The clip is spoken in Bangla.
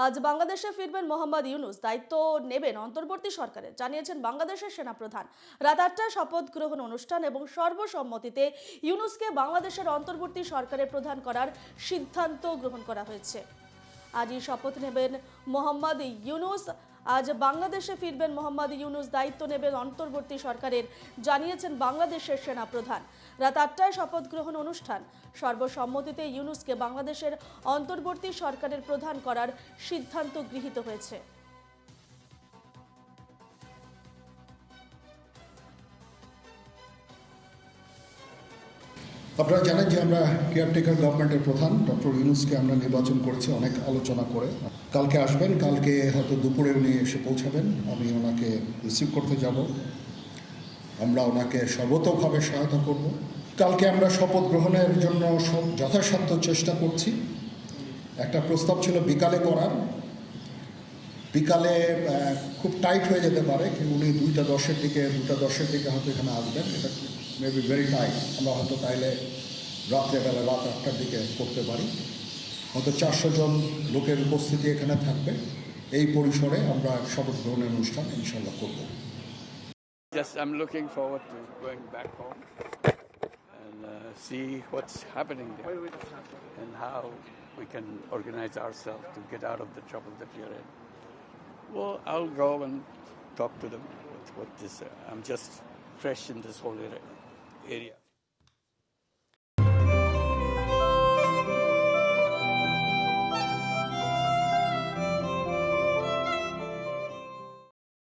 আজ বাংলাদেশে ফিরবেন মোহাম্মদ ইউনূস, দায়িত্ব নেবেন অন্তর্বর্তী সরকারের, জানিয়েছেন বাংলাদেশের সেনাপ্রধান। রাত ৮টায় শপথ গ্রহণ অনুষ্ঠান এবং সর্বসম্মতিতে ইউনূসকে বাংলাদেশের অন্তর্বর্তী সরকারের প্রধান করার সিদ্ধান্ত গ্রহণ করা হয়েছে। আজই শপথ নেবেন মোহাম্মদ ইউনূস। আজ বাংলাদেশে ফিরবেন মোহাম্মদ ইউনূস, দায়িত্ব নেবেন অন্তর্বর্তী সরকারের, জানিয়েছেন বাংলাদেশের সেনাপ্রধান। রাত ৮টায় শপথ গ্রহণ অনুষ্ঠান, সর্বসম্মতিতে ইউনূসকে বাংলাদেশের অন্তর্বর্তী সরকারের প্রধান করার সিদ্ধান্ত গৃহীত হয়েছে। আপনারা জানেন যে আমরা কেয়ারটেকার গভর্নমেন্টের প্রধান ডক্টর ইউনূসকে আমরা নির্বাচন করেছি অনেক আলোচনা করে। কালকে আসবেন, কালকে হয়তো দুপুরে উনি এসে পৌঁছাবেন, আমি ওনাকে রিসিভ করতে যাব। আমরা ওনাকে সর্বতোভাবে সহায়তা করব। কালকে আমরা শপথ গ্রহণের জন্য যথাসাধ্য চেষ্টা করছি। একটা প্রস্তাব ছিল বিকালে করার, বিকালে খুব টাইট হয়ে যেতে পারে, কিন্তু উনি 2:10-এর দিকে হয়তো এখানে আসবেন। এটা মেবি ভেরি টাইট। আমরা হয়তো তাইলে রাত্রেবেলা রাত 8টার দিকে করতে পারি। হয়তো 400 জন লোকের উপস্থিতি এখানে থাকবে। এই পরিসরে আমরা শপথ গ্রহণের অনুষ্ঠান ইনশাল্লাহ করব। Just I'm looking forward to going back home and see what's happening there and how we can organize ourselves to get out of the trouble that we're in. Well, I'll go and talk to them. What this? I'm just fresh in this whole area.